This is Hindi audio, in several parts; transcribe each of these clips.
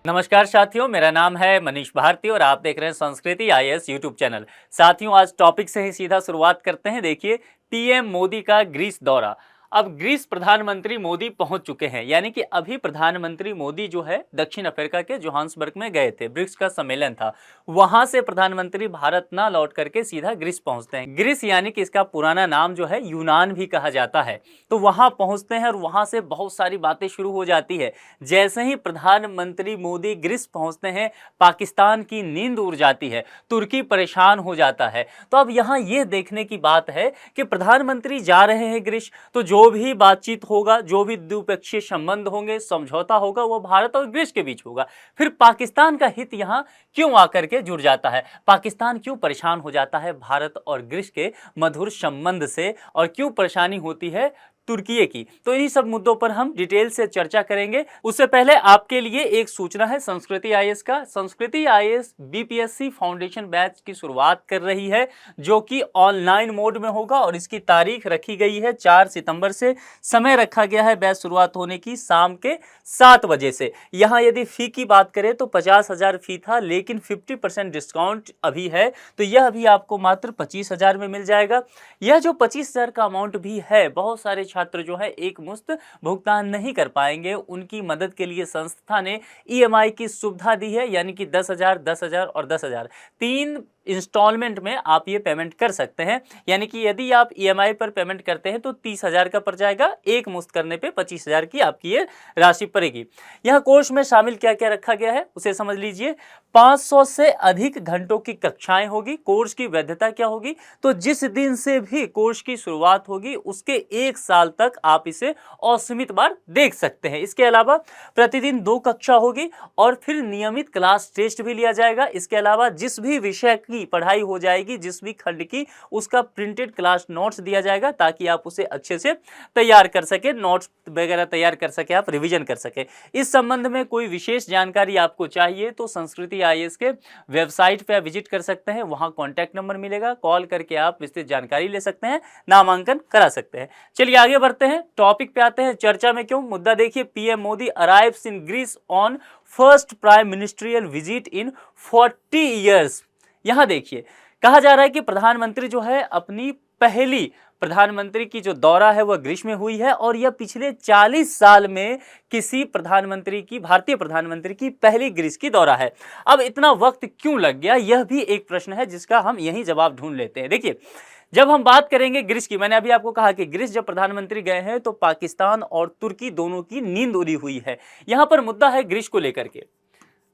नमस्कार साथियों, मेरा नाम है मनीष भारती और आप देख रहे हैं संस्कृति आईएएस यूट्यूब चैनल। साथियों, आज टॉपिक से ही सीधा शुरुआत करते हैं। देखिए, पीएम मोदी का ग्रीस दौरा। अब ग्रीस प्रधानमंत्री मोदी पहुंच चुके हैं, यानी कि अभी प्रधानमंत्री मोदी जो है दक्षिण अफ्रीका के जोहान्सबर्ग में गए थे। ब्रिक्स का सम्मेलन था, वहां से प्रधानमंत्री भारत ना लौट करके सीधा ग्रीस पहुंचते हैं। ग्रीस यानी कि इसका पुराना नाम जो है यूनान भी कहा जाता है। तो वहां पहुंचते हैं और वहां से बहुत सारी बातें शुरू हो जाती है। जैसे ही प्रधानमंत्री मोदी ग्रीस पहुंचते हैं, पाकिस्तान की नींद उड़ जाती है, तुर्की परेशान हो जाता है। तो अब यहाँ ये देखने की बात है कि प्रधानमंत्री जा रहे हैं ग्रीस, तो जो भी बातचीत होगा, जो भी द्विपक्षीय संबंध होंगे, समझौता होगा, वो भारत और ग्रीस के बीच होगा। फिर पाकिस्तान का हित यहाँ क्यों आकर के जुड़ जाता है? पाकिस्तान क्यों परेशान हो जाता है भारत और ग्रीस के मधुर संबंध से, और क्यों परेशानी होती है तुर्की की? तो इन्हीं सब मुद्दों पर हम डिटेल से चर्चा करेंगे। उससे पहले आपके लिए एक सूचना है संस्कृति आईएएस का। संस्कृति आईएएस बीपीएससी फाउंडेशन बैच की शुरुआत कर रही है, जो कि ऑनलाइन मोड में होगा और इसकी तारीख रखी गई है 4 सितंबर से। समय रखा गया है बैच शुरुआत होने की शाम के 7 बजे से। यहाँ यदि फी की बात करें तो 50,000 फी था, लेकिन 50% डिस्काउंट अभी है, तो यह भी आपको मात्र 25,000 में मिल जाएगा। यह जो 25,000 का अमाउंट भी है, बहुत सारे छात्र जो है एक मुश्त भुगतान नहीं कर पाएंगे। उनकी मदद के लिए संस्था ने ईएमआई की सुविधा दी है, यानी कि 10,000, 10,000 और 10,000 3 इंस्टॉलमेंट में आप ये पेमेंट कर सकते हैं। यानी कि यदि आप ईएमआई पर पेमेंट करते हैं तो 30,000 का पड़ जाएगा, एक मुश्त करने पे 25,000 की आपकी ये राशि पड़ेगी। यह कोर्स में शामिल क्या क्या रखा गया है उसे समझ लीजिए। 500 से अधिक घंटों की कक्षाएं होगी। कोर्स की वैधता क्या होगी? तो जिस दिन से भी कोर्स की शुरुआत होगी उसके 1 साल तक आप इसे असीमित बार देख सकते हैं। इसके अलावा प्रतिदिन 2 कक्षा होगी और फिर नियमित क्लास टेस्ट भी लिया जाएगा। इसके अलावा जिस भी विषय की पढ़ाई हो जाएगी, जिस भी खंड की, उसका प्रिंटेड क्लास नोट्स दिया जाएगा, ताकि आप उसे अच्छे से तैयार कर सके, नोट्स वगैरह तैयार कर सके, आप रिवीजन कर सके। इस संबंध में कोई विशेष जानकारी आपको चाहिए तो संस्कृति आईएएस के वेबसाइट पे विजिट कर सकते हैं। वहां कॉन्टैक्ट नंबर मिलेगा, कॉल करके आप विस्तृत जानकारी ले सकते हैं, नामांकन करा सकते हैं। चलिए आगे बढ़ते हैं, टॉपिक पे आते हैं। चर्चा में क्यों? मुद्दा देखिए, PM Modi arrives in Greece on first prime ministerial visit in 40 years. यहां देखिए, कहा जा रहा है कि प्रधानमंत्री जो है अपनी पहली प्रधानमंत्री की जो दौरा है वह ग्रीस में हुई है, और यह पिछले 40 साल में किसी प्रधानमंत्री की, भारतीय प्रधानमंत्री की पहली ग्रीस की दौरा है। अब इतना वक्त क्यों लग गया, यह भी एक प्रश्न है जिसका हम यही जवाब ढूंढ लेते हैं। देखिए, जब हम बात करेंगे ग्रीस की, मैंने अभी आपको कहा कि ग्रीस जब प्रधानमंत्री गए हैं तो पाकिस्तान और तुर्की दोनों की नींद उड़ी हुई है। यहां पर मुद्दा है ग्रीस को लेकर के,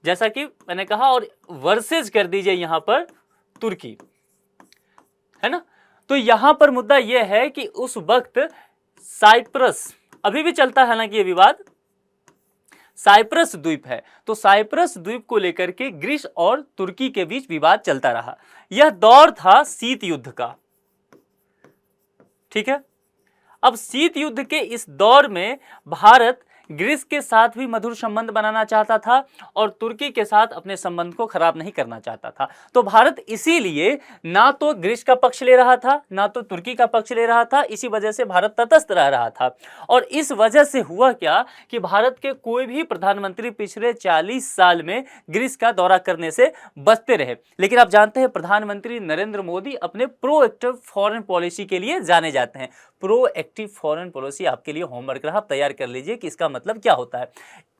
जैसा कि मैंने कहा, और वर्सेज कर दीजिए यहां पर तुर्की, है ना। तो यहां पर मुद्दा यह है कि उस वक्त साइप्रस अभी भी चलता है, हालांकि यह विवाद साइप्रस द्वीप है, तो साइप्रस द्वीप को लेकर के ग्रीस और तुर्की के बीच विवाद चलता रहा। यह दौर था शीत युद्ध का, ठीक है। अब शीत युद्ध के इस दौर में भारत ग्रीस के साथ भी मधुर संबंध बनाना चाहता था और तुर्की के साथ अपने संबंध को खराब नहीं करना चाहता था। तो भारत इसीलिए ना तो ग्रीस का पक्ष ले रहा था, ना तो तुर्की का पक्ष ले रहा था। इसी वजह से भारत तटस्थ रह रहा था, और इस वजह से हुआ क्या कि भारत के कोई भी प्रधानमंत्री पिछले 40 साल में ग्रीस का दौरा करने से बचते रहे। लेकिन आप जानते हैं, प्रधानमंत्री नरेंद्र मोदी अपने प्रोएक्टिव फॉरेन पॉलिसी के लिए जाने जाते हैं। प्रोएक्टिव फॉरेन पॉलिसी आपके लिए होमवर्क रहा, आप तैयार कर लीजिए कि इसका मतलब क्या होता है।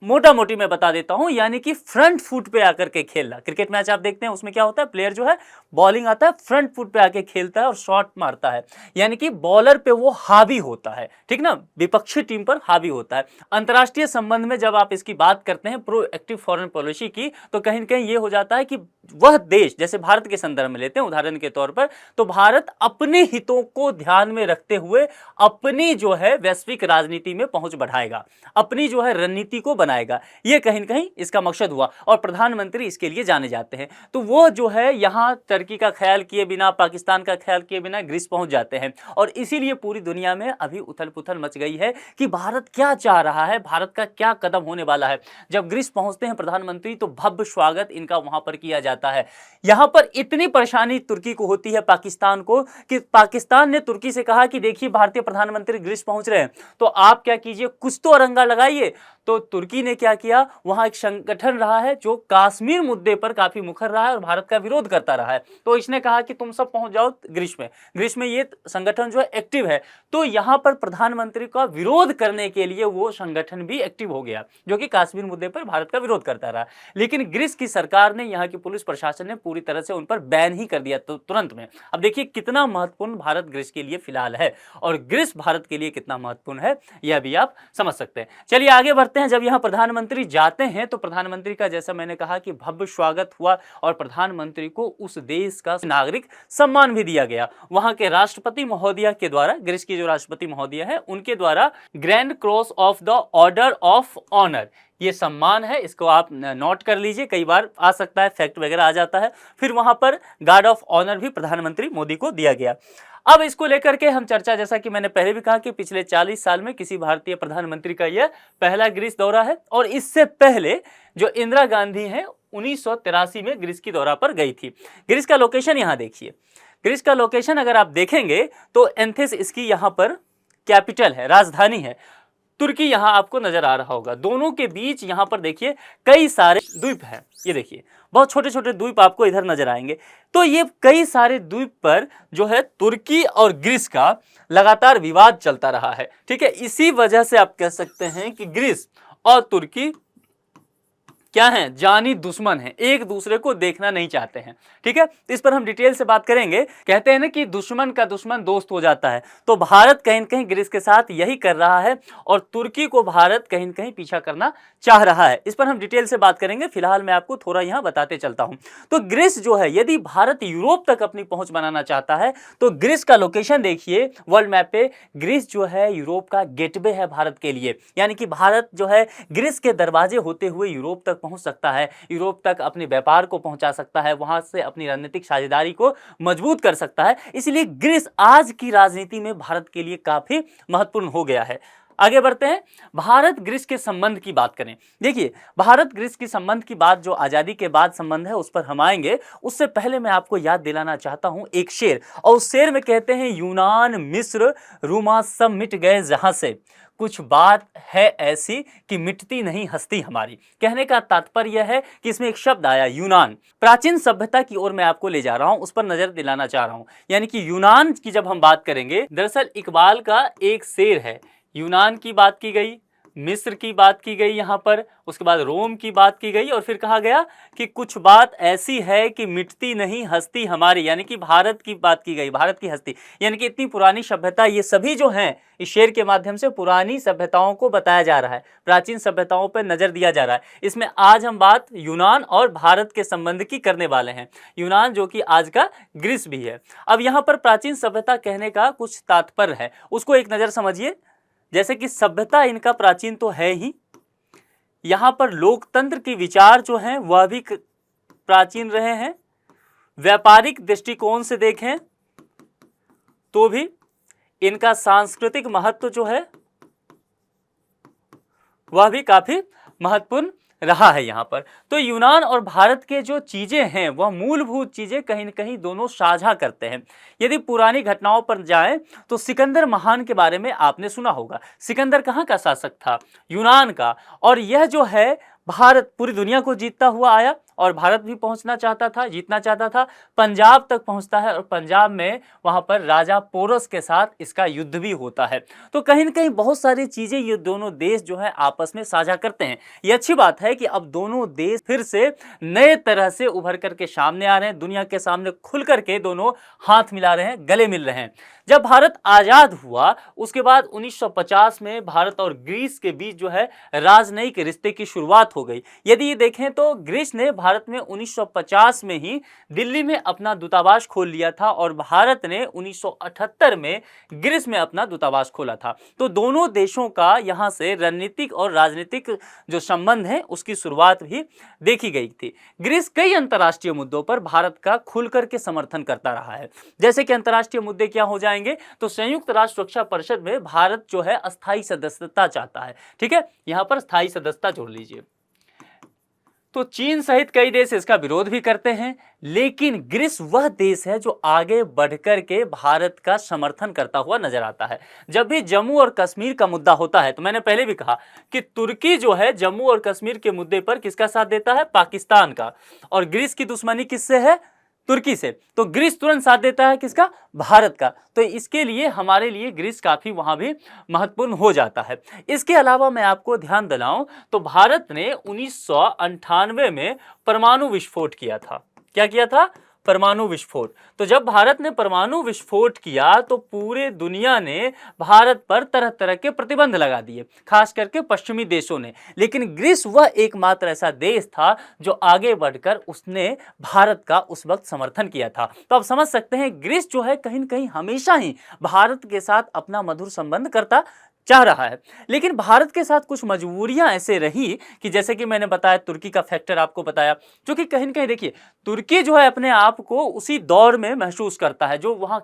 मोटा मोटी मैं बता देता हूं, यानी कि फ्रंट फुट पे आकर के खेलना। क्रिकेट मैच आप देखते हैं, उसमें क्या होता है, प्लेयर जो है बॉलिंग आता है, फ्रंट फुट पे आके खेलता है और शॉट मारता है, यानी कि बॉलर पे वो हावी होता है, ठीक ना, विपक्षी टीम पर हावी होता है। अंतरराष्ट्रीय संबंध में जब आप इसकी बात करते हैं प्रोएक्टिव फॉरेन पॉलिसी की, तो कहीं न कहीं ये हो जाता है कि वह देश, जैसे भारत के संदर्भ में लेते हैं उदाहरण के तौर पर, तो भारत अपने हितों को ध्यान में रखते हुए अपनी जो है वैश्विक राजनीति में पहुंच बढ़ाएगा, अपनी जो है रणनीति को बनाएगा। ये कहीं न कहीं इसका मकसद हुआ, और प्रधानमंत्री इसके लिए जाने जाते हैं। तो वो जो है यहाँ टर्की का ख्याल किए बिना, पाकिस्तान का ख्याल किए बिना ग्रीस पहुंच जाते हैं, और इसीलिए पूरी दुनिया में अभी उथल पुथल मच गई है कि भारत क्या चाह रहा है, भारत का क्या कदम होने वाला है। जब ग्रीस पहुंचते हैं प्रधानमंत्री तो भव्य स्वागत इनका वहां पर किया जाता है। यहां पर इतनी परेशानी तुर्की को होती है, पाकिस्तान को, कि पाकिस्तान ने तुर्की से कहा कि देखिए भारतीय प्रधानमंत्री ग्रीस पहुंच रहे हैं, तो आप क्या कीजिए, कुछ तो अरंगा लगाइए। तो तुर्की मोदी ने क्या किया, वहां एक संगठन रहा है जो कश्मीर मुद्दे पर काफी मुखर रहा है और भारत का विरोध करता रहा है। तो इसने कहा कि तुम सब पहुंच जाओ ग्रीस में ये संगठन जो है एक्टिव है। तो यहां पर प्रधानमंत्री का विरोध करने के लिए वो संगठन भी एक्टिव हो गया, जो कि कश्मीर मुद्दे पर भारत का विरोध करता रहा। लेकिन ग्रीस की सरकार ने, यहाँ की पुलिस प्रशासन ने पूरी तरह से उन पर बैन ही कर दिया तो तुरंत में। अब देखिए कितना महत्वपूर्ण भारत ग्रीस के लिए फिलहाल है और ग्रीस भारत के लिए कितना महत्वपूर्ण है, यह भी आप समझ सकते हैं। चलिए आगे बढ़ते हैं। जब यहाँ प्रधानमंत्री जाते हैं तो प्रधानमंत्री का, जैसा मैंने कहा कि भव्य स्वागत हुआ और प्रधानमंत्री को उस देश का नागरिक सम्मान भी दिया गया। वहां के राष्ट्रपति महोदया के द्वारा, ग्रीस की जो राष्ट्रपति महोदया है उनके द्वारा grand cross of the order of honour, ये सम्मान है, इसको आप नोट कर लीजिए, कई बार आ सकता है, फैक्ट वगैरह आ जाता है। फिर वहां पर गार्ड ऑफ ऑनर भी प्रधानमंत्री मोदी को दिया गया। अब इसको लेकर के हम चर्चा, जैसा कि मैंने पहले भी कहा कि पिछले 40 साल में किसी भारतीय प्रधानमंत्री का यह पहला ग्रीस दौरा है। और इससे पहले जो इंदिरा गांधी हैं 1983 में ग्रीस की दौरा पर गई थी। ग्रीस का लोकेशन यहाँ देखिए, ग्रीस का लोकेशन अगर आप देखेंगे तो एथेंस इसकी यहाँ पर कैपिटल है, राजधानी है। तुर्की यहाँ आपको नजर आ रहा होगा। दोनों के बीच यहाँ पर देखिए कई सारे द्वीप हैं, ये देखिए बहुत छोटे छोटे द्वीप आपको इधर नजर आएंगे। तो ये कई सारे द्वीप पर जो है तुर्की और ग्रीस का लगातार विवाद चलता रहा है, ठीक है। इसी वजह से आप कह सकते हैं कि ग्रीस और तुर्की क्या हैं, जानी दुश्मन हैं, एक दूसरे को देखना नहीं चाहते हैं, ठीक है। तो इस पर हम डिटेल से बात करेंगे। कहते हैं ना कि दुश्मन का दुश्मन दोस्त हो जाता है, तो भारत कहीं न कहीं ग्रीस के साथ यही कर रहा है और तुर्की को भारत कहीं न कहीं पीछा करना चाह रहा है। इस पर हम डिटेल से बात करेंगे, फिलहाल मैं आपको थोड़ा यहाँ बताते चलता हूँ। तो ग्रीस जो है, यदि भारत यूरोप तक अपनी पहुंच बनाना चाहता है तो ग्रीस का लोकेशन देखिए वर्ल्ड मैप पे, ग्रीस जो है यूरोप का गेटवे है भारत के लिए। यानी कि भारत जो है ग्रीस के दरवाजे होते हुए यूरोप तक पहुंच सकता है, यूरोप तक अपने व्यापार को पहुंचा सकता है, वहां से अपनी रणनीतिक साझेदारी को मजबूत कर सकता है। इसलिए ग्रीस आज की राजनीति में भारत के लिए काफी महत्वपूर्ण हो गया है। आगे बढ़ते हैं, भारत ग्रीस के संबंध की बात करें। देखिए भारत ग्रीस की संबंध की बात जो आजादी के बाद संबंध है उस पर हम आएंगे। उससे पहले मैं आपको याद दिलाना चाहता हूं एक शेर, और उस शेर में कहते हैं यूनान मिस्र रूमा सब मिट गए जहां से, कुछ बात है ऐसी कि मिटती नहीं हस्ती हमारी। कहने का तात्पर्य है कि इसमें एक शब्द आया यूनान, प्राचीन सभ्यता की ओर मैं आपको ले जा रहा हूं, उस पर नजर दिलाना चाह रहा हूं। यानी कि यूनान की जब हम बात करेंगे, दरअसल इकबाल का एक शेर है, यूनान की बात की गई, मिस्र की बात की गई यहाँ पर, उसके बाद रोम की बात की गई और फिर कहा गया कि कुछ बात ऐसी है कि मिटती नहीं हस्ती हमारी, यानी कि भारत की बात की गई, भारत की हस्ती। यानी कि इतनी पुरानी सभ्यता, ये सभी जो हैं इस शेर के माध्यम से पुरानी सभ्यताओं को बताया जा रहा है, प्राचीन सभ्यताओं पर नजर दिया जा रहा है। इसमें आज हम बात यूनान और भारत के संबंध की करने वाले हैं, यूनान जो कि आज का ग्रीस भी है। अब यहाँ पर प्राचीन सभ्यता कहने का कुछ तात्पर्य है, उसको एक नज़र समझिए। जैसे कि सभ्यता इनका प्राचीन तो है ही, यहाँ पर लोकतंत्र के विचार जो हैं वह भी प्राचीन रहे हैं, व्यापारिक दृष्टिकोण से देखें तो भी इनका सांस्कृतिक महत्व जो है वह भी काफी महत्वपूर्ण रहा है यहाँ पर। तो यूनान और भारत के जो चीजें हैं वह मूलभूत चीजें कहीं न कहीं दोनों साझा करते हैं। यदि पुरानी घटनाओं पर जाएं तो सिकंदर महान के बारे में आपने सुना होगा। सिकंदर कहाँ का शासक था? यूनान का। और यह जो है भारत पूरी दुनिया को जीतता हुआ आया और भारत भी पहुंचना चाहता था, जीतना चाहता था, पंजाब तक पहुंचता है और पंजाब में वहां पर राजा पोरस के साथ इसका युद्ध भी होता है। तो कहीं न कहीं बहुत सारी चीजें ये दोनों देश जो है आपस में साझा करते हैं। ये अच्छी बात है कि अब दोनों देश फिर से नए तरह से उभर करके सामने आ रहे हैं, दुनिया के सामने खुल करके दोनों हाथ मिला रहे हैं, गले मिल रहे हैं। जब भारत आजाद हुआ उसके बाद 1950 में भारत और ग्रीस के बीच जो है राजनयिक रिश्ते की शुरुआत हो गई। यदि ये देखें तो ग्रीस ने भारत में 1950 में ही दिल्ली में अपना दूतावास खोल लिया था और भारत ने 1978 में ग्रीस में अपना दूतावास खोला था। तो दोनों देशों का यहाँ से रणनीतिक और राजनीतिक जो संबंध है उसकी शुरुआत भी देखी गई थी। ग्रीस कई अंतर्राष्ट्रीय मुद्दों पर भारत का खुलकर के समर्थन करता रहा है। जैसे कि अंतर्राष्ट्रीय मुद्दे क्या हो जाएंगे, तो संयुक्त राष्ट्र सुरक्षा परिषद में भारत जो है अस्थायी सदस्यता चाहता है। ठीक है, यहां पर स्थायी सदस्यता जोड़ लीजिए। तो चीन सहित कई देश इसका विरोध भी करते हैं, लेकिन ग्रीस वह देश है जो आगे बढ़कर के भारत का समर्थन करता हुआ नजर आता है। जब भी जम्मू और कश्मीर का मुद्दा होता है तो मैंने पहले भी कहा कि तुर्की जो है जम्मू और कश्मीर के मुद्दे पर किसका साथ देता है? पाकिस्तान का। और ग्रीस की दुश्मनी किससे है? तुर्की से। तो ग्रीस तुरंत साथ देता है किसका? भारत का। तो इसके लिए हमारे लिए ग्रीस काफी वहां भी महत्वपूर्ण हो जाता है। इसके अलावा मैं आपको ध्यान दिलाऊं तो भारत ने 1998 में परमाणु विस्फोट किया था। क्या किया था? परमाणु विस्फोट। तो जब भारत ने परमाणु विस्फोट किया तो पूरे दुनिया ने भारत पर तरह तरह के प्रतिबंध लगा दिए, खास करके पश्चिमी देशों ने। लेकिन ग्रीस वह एकमात्र ऐसा देश था जो आगे बढ़कर उसने भारत का उस वक्त समर्थन किया था। तो आप समझ सकते हैं ग्रीस जो है कहीं न कहीं हमेशा ही भारत के साथ अपना मधुर संबंध करता चाह रहा है। लेकिन भारत के साथ कुछ मजबूरियां ऐसे रही कि जैसे कि मैंने बताया, तुर्की का फैक्टर आपको बताया, जो कि कहीं न कहीं देखिए तुर्की जो है अपने आप को उसी दौर में महसूस करता है जो वहां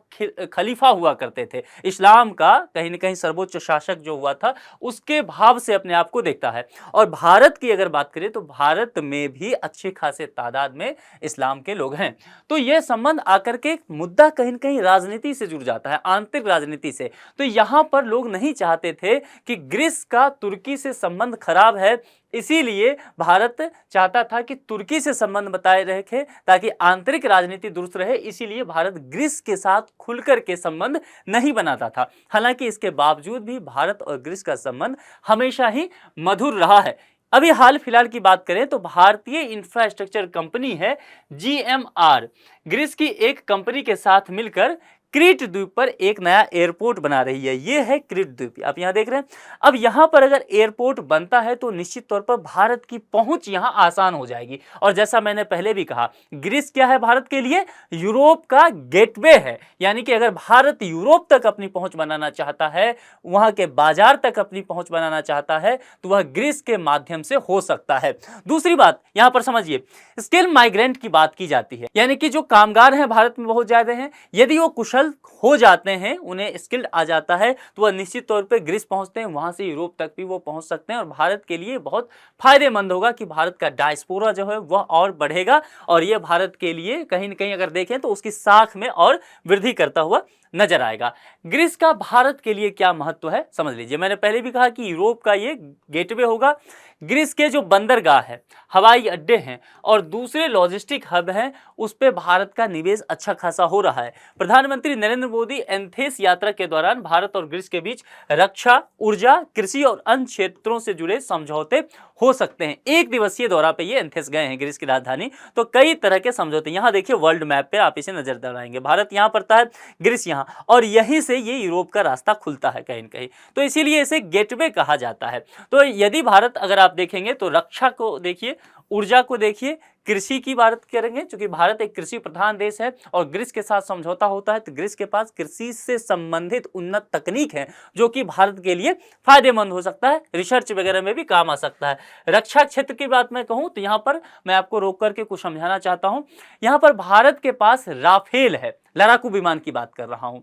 खलीफा हुआ करते थे, इस्लाम का कहीं न कहीं सर्वोच्च शासक जो हुआ था उसके भाव से अपने आप को देखता है। और भारत की अगर बात करें तो भारत में भी अच्छे खासे तादाद में इस्लाम के लोग हैं। तो यह संबंध आकर के मुद्दा कहीं न कहीं राजनीति से जुड़ जाता है, आंतरिक राजनीति से। तो यहां पर लोग नहीं चाहते थे कि ग्रीस का तुर्की से संबंध खराब है, इसीलिए भारत चाहता था कि तुर्की से संबंध बताए रखे ताकि आंतरिक राजनीति दुरुस्त रहे। इसीलिए भारत ग्रीस के साथ खुलकर के संबंध नहीं बनाता था। हालांकि इसके बावजूद भी भारत और ग्रीस का संबंध हमेशा ही मधुर रहा है। अभी हाल फिलहाल की बात करें तो भारतीय इंफ्रास्ट्रक्चर कंपनी है जीएमआर, ग्रीस की एक कंपनी के साथ मिलकर क्रीट द्वीप पर एक नया एयरपोर्ट बना रही है। यह है क्रीट द्वीप, आप यहां देख रहे हैं। अब यहां पर अगर एयरपोर्ट बनता है तो निश्चित तौर पर भारत की पहुंच यहां आसान हो जाएगी। और जैसा मैंने पहले भी कहा, ग्रीस क्या है भारत के लिए? यूरोप का गेटवे है। यानी कि अगर भारत यूरोप तक अपनी पहुंच बनाना चाहता है, वहां के बाजार तक अपनी पहुंच बनाना चाहता है, तो वह ग्रीस के माध्यम से हो सकता है। दूसरी बात यहां पर समझिए, स्किल माइग्रेंट की बात की जाती है, यानी कि जो कामगार हैं भारत में बहुत ज्यादा हैं, यदि वो कुशल हो जाते हैं, उन्हें स्किल्ड आ जाता है, तो वह निश्चित तौर पे ग्रीस पहुंचते हैं, वहां से यूरोप तक भी वो पहुंच सकते हैं। और भारत के लिए बहुत फायदेमंद होगा कि भारत का डायस्पोरा जो है वह और बढ़ेगा। और यह भारत के लिए कहीं न कहीं अगर देखें तो उसकी साख में और वृद्धि करता हुआ नजर आएगा। ग्रीस का भारत के लिए क्या महत्व है समझ लीजिए। मैंने पहले भी कहा कि यूरोप का ये गेटवे होगा। ग्रीस के जो बंदरगाह है, हवाई अड्डे हैं और दूसरे लॉजिस्टिक हब हैं, उस पे भारत का निवेश अच्छा खासा हो रहा है। प्रधानमंत्री नरेंद्र मोदी एथेंस यात्रा के दौरान भारत और ग्रीस के बीच रक्षा, ऊर्जा, कृषि और अन्य क्षेत्रों से जुड़े समझौते हो सकते हैं। एक दिवसीय दौरा पे ये एथेंस गए हैं, ग्रीस की राजधानी। तो कई तरह के समझौते, यहाँ देखिए वर्ल्ड मैप पे आप इसे नजर दौड़ाएंगे, भारत यहाँ पड़ता है, ग्रीस यहाँ, और यहीं से ये यूरोप का रास्ता खुलता है कहीं न कहीं। तो इसीलिए इसे गेटवे कहा जाता है। तो यदि भारत अगर आप देखेंगे तो रक्षा को देखिए, ऊर्जा को देखिए, कृषि की बात करेंगे, क्योंकि भारत एक कृषि प्रधान देश है और ग्रीस के साथ समझौता होता है तो ग्रीस के पास कृषि से संबंधित उन्नत तकनीक है जो कि भारत के लिए फायदेमंद हो सकता है, रिसर्च वगैरह में भी काम आ सकता है। रक्षा क्षेत्र की बात मैं कहूं तो यहां पर मैं आपको रोक करके कुछ समझाना चाहता हूं। यहां पर भारत के पास राफेल है, लड़ाकू विमान की बात कर रहा हूं,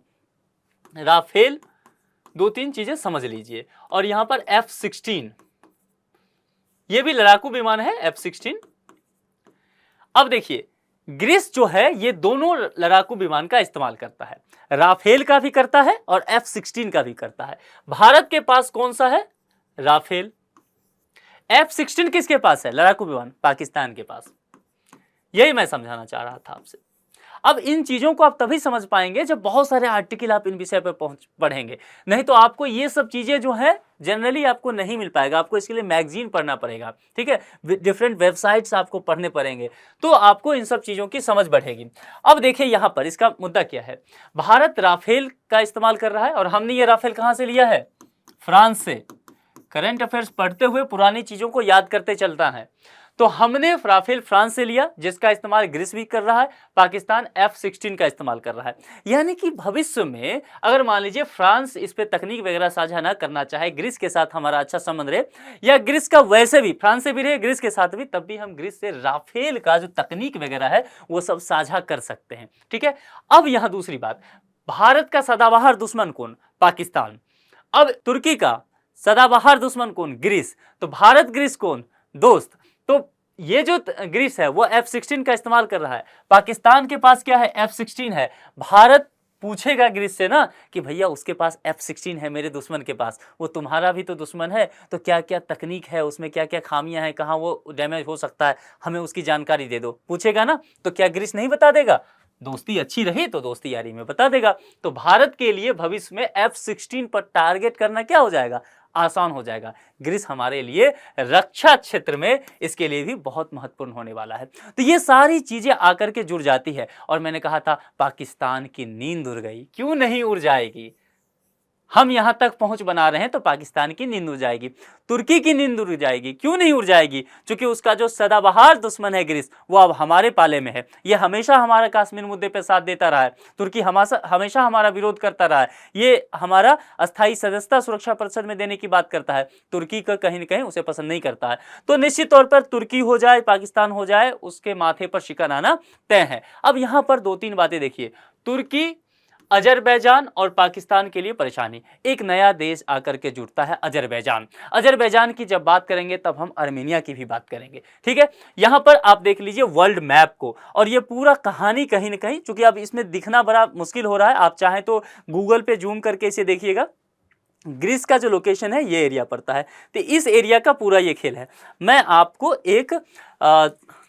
राफेल, दो तीन चीजें समझ लीजिए। और यहां पर F-16, ये भी लड़ाकू विमान है F-16। अब देखिए ग्रीस जो है ये दोनों लड़ाकू विमान का इस्तेमाल करता है, राफेल का भी करता है और F-16 का भी करता है। भारत के पास कौन सा है? राफेल। F-16 किसके पास है? लड़ाकू विमान पाकिस्तान के पास। यही मैं समझाना चाह रहा था आपसे। अब इन चीजों को आप तभी समझ पाएंगे जब बहुत सारे आर्टिकल आप इन विषय पर पढ़ेंगे, नहीं तो आपको ये सब चीजें जो है जनरली आपको नहीं मिल पाएगा। आपको इसके लिए मैगजीन पढ़ना पड़ेगा, ठीक है, डिफरेंट वेबसाइट्स आपको पढ़ने पड़ेंगे, तो आपको इन सब चीजों की समझ बढ़ेगी। अब देखिए यहां पर इसका मुद्दा क्या है। भारत राफेल का इस्तेमाल कर रहा है और हमने ये राफेल कहां से लिया है? फ्रांस से। करंट अफेयर्स पढ़ते हुए पुरानी चीजों को याद करते चलता है। तो हमने राफेल फ्रांस से लिया, जिसका इस्तेमाल ग्रीस भी कर रहा है, पाकिस्तान F-16 का इस्तेमाल कर रहा है। यानी कि भविष्य में अगर मान लीजिए फ्रांस इस पे तकनीक वगैरह साझा ना करना चाहे, ग्रीस के साथ हमारा अच्छा संबंध रहे, या ग्रीस का वैसे भी फ्रांस से भी रहे, ग्रीस के साथ भी, तब भी हम ग्रीस से राफेल का जो तकनीक वगैरह है वो सब साझा कर सकते हैं, ठीक है। अब यहां दूसरी बात, भारत का सदाबहार दुश्मन कौन? पाकिस्तान। अब तुर्की का सदाबहार दुश्मन कौन? ग्रीस। तो भारत ग्रीस कौन? दोस्त। तो ये जो ग्रीस है वो F-16 का इस्तेमाल कर रहा है, पाकिस्तान के पास क्या है, F-16 है। भारत पूछेगा ग्रीस से ना कि भैया उसके पास F-16 है मेरे दुश्मन के पास, वो तुम्हारा भी तो दुश्मन है, तो क्या क्या तकनीक है उसमें, क्या क्या खामियां हैं, कहाँ वो डैमेज हो सकता है, हमें उसकी जानकारी दे दो, पूछेगा ना। तो क्या ग्रीस नहीं बता देगा? दोस्ती अच्छी रही तो दोस्ती यारी में बता देगा। तो भारत के लिए भविष्य में F-16 पर टारगेट करना क्या हो जाएगा, आसान हो जाएगा। ग्रीस हमारे लिए रक्षा क्षेत्र में इसके लिए भी बहुत महत्वपूर्ण होने वाला है। तो ये सारी चीजें आकर के जुड़ जाती है। और मैंने कहा था पाकिस्तान की नींद उड़ गई, क्यों नहीं उड़ जाएगी? हम यहां तक पहुंच बना रहे हैं तो पाकिस्तान की नींद उड़ जाएगी, तुर्की की नींद उड़ जाएगी, क्यों नहीं उड़ जाएगी? क्योंकि उसका जो सदाबहार दुश्मन है ग्रीस, वो अब हमारे पाले में है। ये हमेशा हमारा कश्मीर मुद्दे पे साथ देता रहा है, तुर्की हमेशा हमारा विरोध करता रहा है, ये हमारा अस्थायी सदस्यता सुरक्षा परिषद में देने की बात करता है, तुर्की का कहीं ना कहीं उसे पसंद नहीं करता है। तो निश्चित तौर पर तुर्की हो जाए, पाकिस्तान हो जाए, उसके माथे पर शिकन आना तय है। अब यहां पर दो तीन बातें देखिए, तुर्की, अजरबैजान और पाकिस्तान के लिए परेशानी। एक नया देश आकर के जुड़ता है, अजरबैजान। अजरबैजान की जब बात करेंगे तब हम आर्मेनिया की भी बात करेंगे, ठीक है। यहां पर आप देख लीजिए वर्ल्ड मैप को, और ये पूरा कहानी कहीं ना कहीं, चूंकि अब इसमें दिखना बड़ा मुश्किल हो रहा है, आप चाहें तो गूगल पे जूम करके इसे देखिएगा। ग्रीस का जो लोकेशन है ये एरिया पड़ता है, तो इस एरिया का पूरा ये खेल है। मैं आपको एक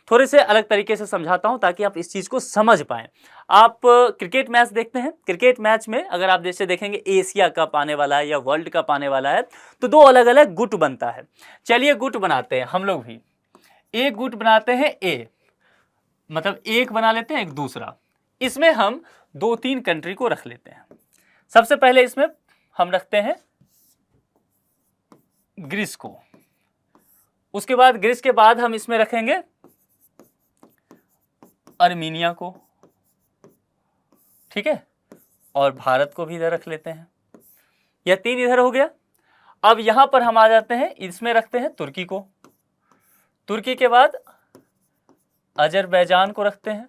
थोड़े से अलग तरीके से समझाता हूं ताकि आप इस चीज को समझ पाएं। आप क्रिकेट मैच देखते हैं, क्रिकेट मैच में अगर आप जैसे देखेंगे एशिया कप आने वाला है या वर्ल्ड कप आने वाला है, तो दो अलग अलग गुट बनता है। चलिए गुट बनाते हैं हम लोग भी, एक गुट बनाते हैं ए, मतलब एक बना लेते हैं एक दूसरा। इसमें हम दो तीन कंट्री को रख लेते हैं। सबसे पहले इसमें हम रखते हैं ग्रीस को, उसके बाद ग्रीस के बाद हम इसमें रखेंगे आर्मीनिया को, ठीक है, और भारत को भी इधर रख लेते हैं। यह तीन इधर हो गया। अब यहां पर हम आ जाते हैं, इसमें रखते हैं तुर्की को, तुर्की के बाद अजरबैजान को रखते हैं,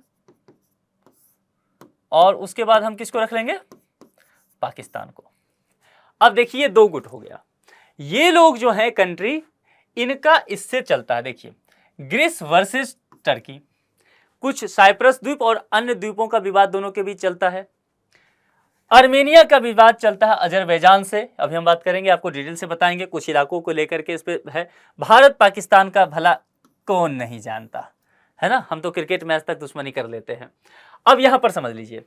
और उसके बाद हम किसको रख लेंगे, पाकिस्तान को। अब देखिए दो गुट हो गया। ये लोग जो है कंट्री, इनका इससे चलता है, देखिए ग्रीस वर्सेस टर्की, कुछ साइप्रस द्वीप और अन्य द्वीपों का विवाद दोनों के बीच चलता है। आर्मेनिया का विवाद चलता है अजरबैजान से, अभी हम बात करेंगे, आपको डिटेल से बताएंगे, कुछ इलाकों को लेकर के इस पे है। भारत पाकिस्तान का भला कौन नहीं जानता है ना, हम तो क्रिकेट मैच तक दुश्मनी कर लेते हैं। अब यहां पर समझ लीजिए,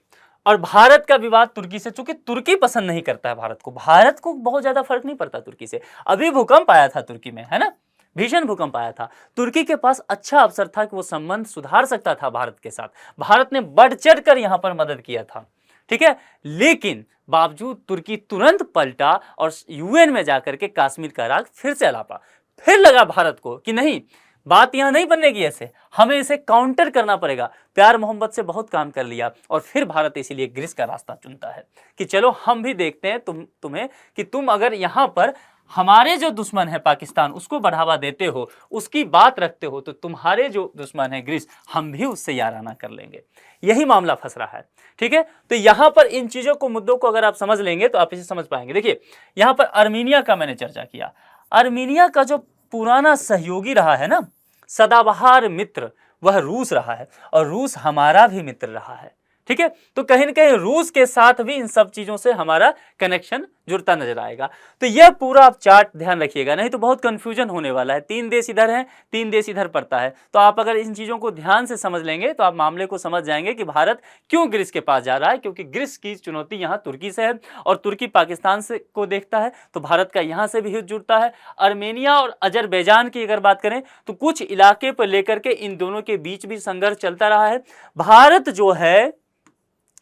और भारत का विवाद तुर्की से, चूंकि तुर्की पसंद नहीं करता है भारत को, भारत को बहुत ज्यादा फर्क नहीं पड़ता तुर्की से। अभी भूकंप आया था तुर्की में, है ना, भीषण भूकंप आया था, तुर्की के पास अच्छा अवसर था कि वो संबंध सुधार सकता था भारत के साथ, भारत ने बढ़ चढ़ कर यहां पर मदद किया था, ठीक है। लेकिन बावजूद तुर्की तुरंत पलटा और यूएन में जाकर के कश्मीर का राग फिर से अलापा। फिर लगा भारत को कि नहीं, बात यहां नहीं बनेगी, ऐसे हमें इसे काउंटर करना पड़ेगा। प्यार मोहब्बत से बहुत काम कर लिया, और फिर भारत इसीलिए ग्रीस का रास्ता चुनता है कि चलो हम भी देखते हैं तुम्हें कि तुम अगर यहां पर हमारे जो दुश्मन है पाकिस्तान, उसको बढ़ावा देते हो, उसकी बात रखते हो, तो तुम्हारे जो दुश्मन है ग्रीस, हम भी उससे याराना कर लेंगे। यही मामला फंस रहा है, ठीक है। तो यहां पर इन चीजों को, मुद्दों को अगर आप समझ लेंगे तो आप इसे समझ पाएंगे। देखिए यहां पर आर्मीनिया का मैंने चर्चा किया, आर्मीनिया का जो पुराना सहयोगी रहा है ना, सदाबहार मित्र, वह रूस रहा है, और रूस हमारा भी मित्र रहा है, ठीक है। तो कहीं ना कहीं रूस के साथ भी इन सब चीजों से हमारा कनेक्शन जुड़ता नजर आएगा। तो यह पूरा आप चार्ट ध्यान रखिएगा, नहीं तो बहुत कंफ्यूजन होने वाला है। तीन देश इधर हैं, तीन देश इधर पड़ता है, तो आप अगर इन चीजों को ध्यान से समझ लेंगे तो आप मामले को समझ जाएंगे कि भारत क्यों ग्रीस के पास जा रहा है। क्योंकि ग्रीस की चुनौती यहाँ तुर्की से है, और तुर्की पाकिस्तान से को देखता है, तो भारत का यहाँ से भी हित जुड़ता है। आर्मेनिया और अजरबैजान की अगर बात करें तो कुछ इलाके पर लेकर के इन दोनों के बीच भी संघर्ष चलता रहा है। भारत जो है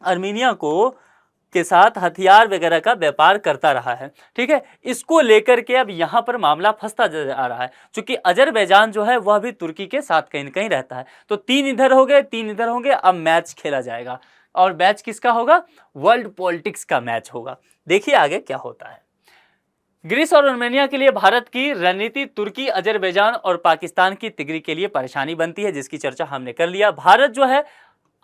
आर्मेनिया को के साथ हथियार वगैरह का व्यापार करता रहा है, ठीक है। इसको लेकर के अब यहाँ पर मामला फंसता आ रहा है, क्योंकि अजरबैजान जो है वह भी तुर्की के साथ कहीं न कहीं रहता है। तो तीन इधर हो गए, तीन इधर होंगे, अब मैच खेला जाएगा, और मैच किसका होगा, वर्ल्ड पॉलिटिक्स का मैच होगा। देखिए आगे क्या होता है। ग्रीस और आर्मेनिया के लिए भारत की रणनीति तुर्की, अजरबैजान और पाकिस्तान की तिगरी के लिए परेशानी बनती है, जिसकी चर्चा हमने कर लिया। भारत जो है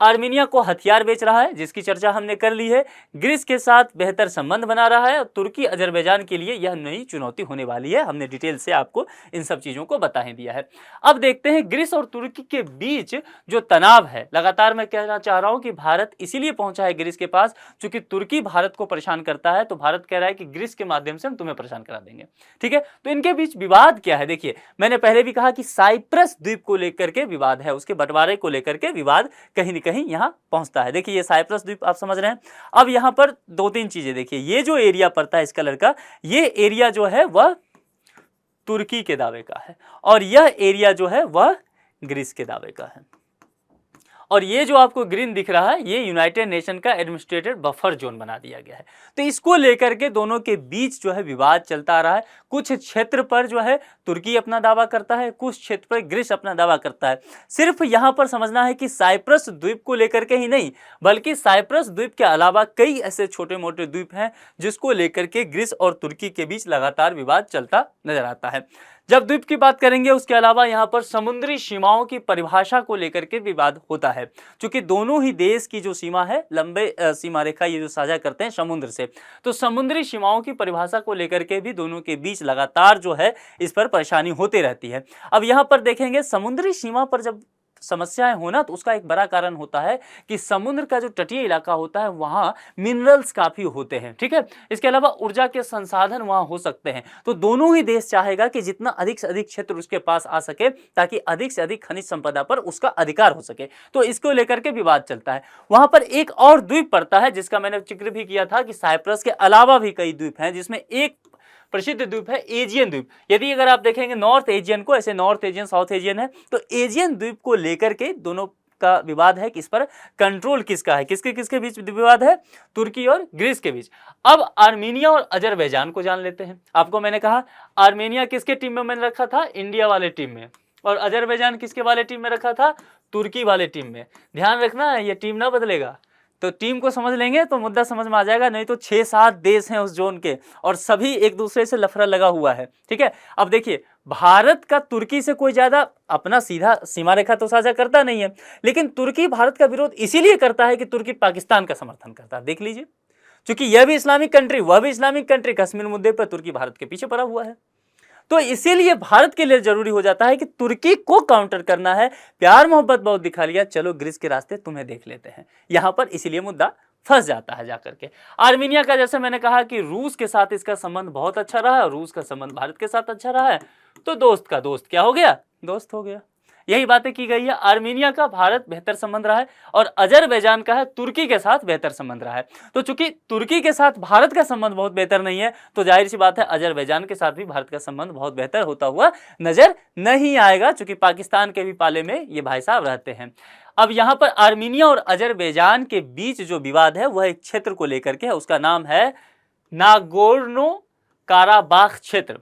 आर्मीनिया को हथियार बेच रहा है, जिसकी चर्चा हमने कर ली है। ग्रीस के साथ बेहतर संबंध बना रहा है। तुर्की अजरबैजान के लिए यह नई चुनौती होने वाली है। हमने डिटेल से आपको इन सब चीजों को बता ही दिया है। अब देखते हैं ग्रीस और तुर्की के बीच जो तनाव है, लगातार मैं कहना चाह रहा हूं कि भारत इसीलिए पहुंचा है ग्रीस के पास क्योंकि तुर्की भारत को परेशान करता है, तो भारत कह रहा है कि ग्रीस के माध्यम से हम तुम्हें परेशान करा देंगे। ठीक है, तो इनके बीच विवाद क्या है? देखिए, मैंने पहले भी कहा कि साइप्रस द्वीप को लेकर के विवाद है, उसके बंटवारे को लेकर के विवाद कहीं न कहीं यहां पहुंचता है। देखिए, ये साइप्रस द्वीप आप समझ रहे हैं। अब यहां पर दो तीन चीजें देखिए, ये जो एरिया पड़ता है इस कलर का, ये एरिया जो है वह तुर्की के दावे का है और यह एरिया जो है वह ग्रीस के दावे का है। और ये जो आपको ग्रीन दिख रहा है, ये यूनाइटेड नेशन का एडमिनिस्ट्रेटेड बफर जोन बना दिया गया है। तो इसको लेकर के दोनों के बीच जो है विवाद चलता आ रहा है। कुछ क्षेत्र पर जो है तुर्की अपना दावा करता है, कुछ क्षेत्र पर ग्रीस अपना दावा करता है। सिर्फ यहाँ पर समझना है कि साइप्रस द्वीप को लेकर के ही नहीं, बल्कि साइप्रस द्वीप के अलावा कई ऐसे छोटे मोटे द्वीप हैं जिसको लेकर के ग्रीस और तुर्की के बीच लगातार विवाद चलता नजर आता है। जब द्वीप की बात करेंगे, उसके अलावा यहाँ पर समुद्री सीमाओं की परिभाषा को लेकर के विवाद होता है, क्योंकि दोनों ही देश की जो सीमा है, लंबे सीमा रेखा ये जो साझा करते हैं समुद्र से, तो समुद्री सीमाओं की परिभाषा को लेकर के भी दोनों के बीच लगातार जो है इस पर परेशानी होती रहती है। अब यहाँ पर देखेंगे, समुद्री सीमा पर जब समस्याएं होना तो उसका एक बड़ा कारण होता है कि समुद्र का जो तटीय इलाका होता है वहां मिनरल्स काफी होते हैं। ठीक है, इसके अलावा ऊर्जा के संसाधन वहां हो सकते हैं, तो दोनों ही देश चाहेगा कि जितना अधिक से अधिक क्षेत्र उसके पास आ सके ताकि अधिक से अधिक खनिज संपदा पर उसका अधिकार हो सके। तो इसको लेकर के विवाद चलता है। वहां पर एक और द्वीप पड़ता है जिसका मैंने जिक्र भी किया था कि साइप्रस के अलावा भी कई द्वीप हैं, जिसमें एक प्रसिद्ध द्वीप है एजियन द्वीप। यदि अगर आप देखेंगे नॉर्थ एजियन को, ऐसे नॉर्थ एजियन साउथ एजियन है, तो एजियन द्वीप को लेकर के दोनों का विवाद है कि इस पर कंट्रोल किसका है। किसके किसके बीच विवाद है? तुर्की और ग्रीस के बीच। अब आर्मीनिया और अजरबैजान को जान लेते हैं। आपको मैंने कहा आर्मीनिया किसके टीम में मैंने रखा था? इंडिया वाले टीम में। और अजरबैजान किसके वाले टीम में रखा था? तुर्की वाले टीम में। ध्यान रखना, ये टीम ना बदलेगा। तो टीम को समझ लेंगे तो मुद्दा समझ में आ जाएगा, नहीं तो 6-7 देश हैं उस जोन के और सभी एक दूसरे से लफड़ा लगा हुआ है। ठीक है, अब देखिए, भारत का तुर्की से कोई ज्यादा अपना सीधा सीमा रेखा तो साझा करता नहीं है, लेकिन तुर्की भारत का विरोध इसीलिए करता है कि तुर्की पाकिस्तान का समर्थन करता है। देख लीजिए, क्योंकि यह भी इस्लामिक कंट्री, वह भी इस्लामिक कंट्री, कश्मीर मुद्दे पर तुर्की भारत के पीछे पड़ा हुआ है। तो इसीलिए भारत के लिए जरूरी हो जाता है कि तुर्की को काउंटर करना है। प्यार मोहब्बत बहुत दिखा लिया, चलो ग्रीस के रास्ते तुम्हें देख लेते हैं। यहां पर इसीलिए मुद्दा फंस जाता है जाकर के। आर्मीनिया का जैसे मैंने कहा कि रूस के साथ इसका संबंध बहुत अच्छा रहा है, रूस का संबंध भारत के साथ अच्छा रहा है, तो दोस्त का दोस्त क्या हो गया? दोस्त हो गया। यही बातें की गई है। आर्मीनिया का भारत बेहतर संबंध रहा है और अजरबैजान का है तुर्की के साथ बेहतर संबंध रहा है। तो चूंकि तुर्की के साथ भारत का संबंध बहुत बेहतर नहीं है, तो जाहिर सी बात है अजरबैजान के साथ भी भारत का संबंध बहुत बेहतर होता हुआ नजर नहीं आएगा, चूंकि पाकिस्तान के भी पाले में ये भाई साहब रहते हैं। अब यहाँ पर आर्मीनिया और अजरबैजान के बीच जो विवाद है वह एक क्षेत्र को लेकर के है, उसका नाम है नागोर्नो काराबाख क्षेत्र।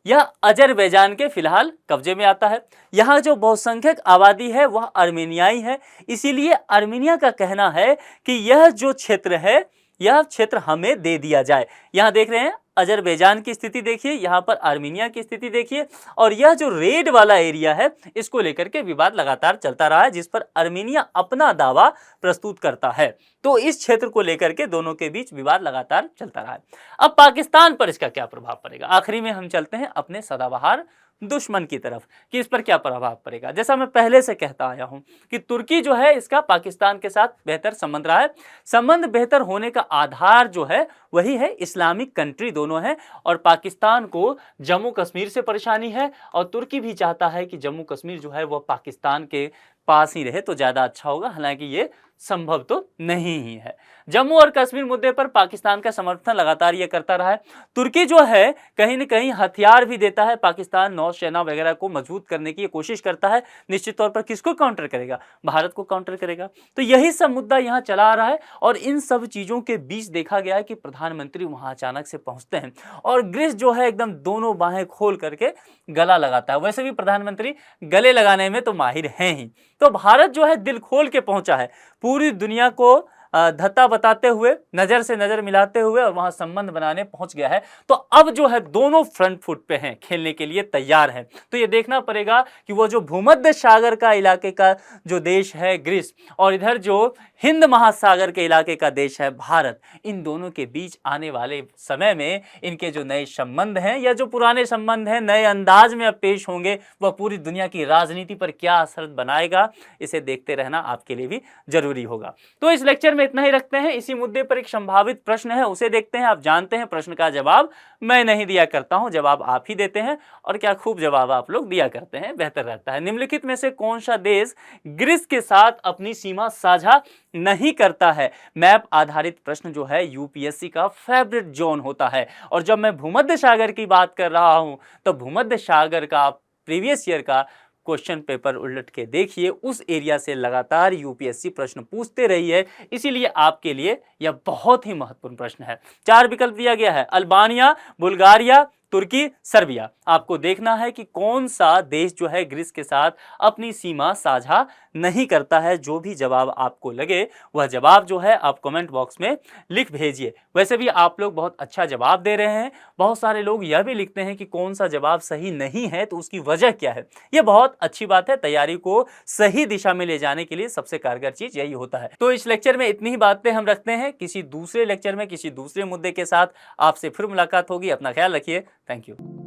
यह अजरबैजान के फिलहाल कब्जे में आता है। यहाँ जो बहुसंख्यक आबादी है वह आर्मेनियाई है, इसीलिए आर्मेनिया का कहना है कि यह जो क्षेत्र है, यह क्षेत्र हमें दे दिया जाए। यहाँ देख रहे हैं अजरबैजान की स्थिति देखिए, यहाँ पर आर्मीनिया की स्थिति देखिए, और यह जो रेड वाला एरिया है इसको लेकर के विवाद लगातार चलता रहा है, जिस पर आर्मीनिया अपना दावा प्रस्तुत करता है। तो इस क्षेत्र को लेकर के दोनों के बीच विवाद लगातार चलता रहा है। अब पाकिस्तान पर इसका क्या प्रभाव पड़ेगा? आखिरी में हम चलते हैं अपने सदाबहार दुश्मन की तरफ कि इस पर क्या प्रभाव पड़ेगा। जैसा मैं पहले से कहता आया हूं कि तुर्की जो है इसका पाकिस्तान के साथ बेहतर संबंध रहा है। संबंध बेहतर होने का आधार जो है वही है इस्लामिक कंट्री दोनों है, और पाकिस्तान को जम्मू कश्मीर से परेशानी है और तुर्की भी चाहता है कि जम्मू कश्मीर जो है वह पाकिस्तान के पास ही रहे तो ज़्यादा अच्छा होगा, हालांकि ये संभव तो नहीं ही है। जम्मू और कश्मीर मुद्दे पर पाकिस्तान का समर्थन लगातार ये करता रहा है। तुर्की जो है कहीं न कहीं हथियार भी देता है, पाकिस्तान नौसेना वगैरह को मजबूत करने की कोशिश करता है। निश्चित तौर पर किसको काउंटर करेगा? भारत को काउंटर करेगा। तो यही सब मुद्दा यहाँ चला आ रहा है और इन सब चीज़ों के बीच देखा गया है कि प्रधानमंत्री वहाँ अचानक से पहुँचते हैं और ग्रीस जो है एकदम दोनों बाहें खोल करके गला लगाता है। वैसे भी प्रधानमंत्री गले लगाने में तो माहिर हैं ही। तो भारत जो है दिल खोल के पहुँचा है, पूरी दुनिया को धत्ता बताते हुए, नजर से नजर मिलाते हुए और वहां संबंध बनाने पहुंच गया है। तो अब जो है दोनों फ्रंट फुट पे हैं, खेलने के लिए तैयार हैं। तो ये देखना पड़ेगा कि वो जो भूमध्य सागर का इलाके का जो देश है ग्रीस, और इधर जो हिंद महासागर के इलाके का देश है भारत, इन दोनों के बीच आने वाले समय में इनके जो नए संबंध हैं या जो पुराने संबंध हैं नए अंदाज में अब पेश होंगे, वह पूरी दुनिया की राजनीति पर क्या असर बनाएगा, इसे देखते रहना आपके लिए भी जरूरी होगा। तो इस लेक्चर में इतना ही रखते हैं। इसी मुद्दे पर एक संभावित प्रश्न है, उसे देखते हैं। आप जानते हैं प्रश्न का जवाब मैं नहीं दिया करता हूं, जवाब आप ही देते हैं, और क्या खूब जवाब आप लोग दिया करते हैं, बेहतर रहता है। निम्नलिखित में से कौन सा देश ग्रीस के साथ अपनी सीमा साझा नहीं करता है? मैप आधारित प्रश्न जो है यूपीएससी का फेवरेट जोन होता है। और जब मैं भूमध्य सागर की बात कर रहा हूं तो भूमध्य सागर का प्रीवियस ईयर का क्वेश्चन पेपर उलट के देखिए, उस एरिया से लगातार यूपीएससी प्रश्न पूछते रही है, इसीलिए आपके लिए यह बहुत ही महत्वपूर्ण प्रश्न है। 4 विकल्प दिया गया है, अल्बानिया, बुल्गारिया, तुर्की, सर्बिया। आपको देखना है कि कौन सा देश जो है ग्रीस के साथ अपनी सीमा साझा नहीं करता है। जो भी जवाब आपको लगे वह जवाब जो है आप कमेंट बॉक्स में लिख भेजिए। वैसे भी आप लोग बहुत अच्छा जवाब दे रहे हैं। बहुत सारे लोग यह भी लिखते हैं कि कौन सा जवाब सही नहीं है तो उसकी वजह क्या है। यह बहुत अच्छी बात है। तैयारी को सही दिशा में ले जाने के लिए सबसे कारगर चीज यही होता है। तो इस लेक्चर में इतनी ही बातें हम रखते हैं। किसी दूसरे लेक्चर में किसी दूसरे मुद्दे के साथ आपसे फिर मुलाकात होगी। अपना ख्याल रखिए। Thank you.